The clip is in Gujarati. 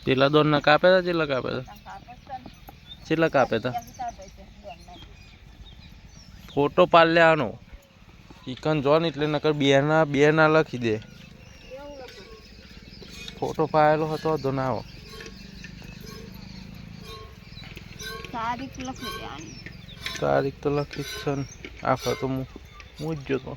चेला दोन ना कापे था चेला कापे था चेला कापे था फोटो पाल ले आनो चिकन जोन એટલે નકર બે ના લખી દે फोटो पायेलो હતો તો ના આવો તારીખ લખી દે આની તારીખ તો લખી છે આખા તો હું જ જોતો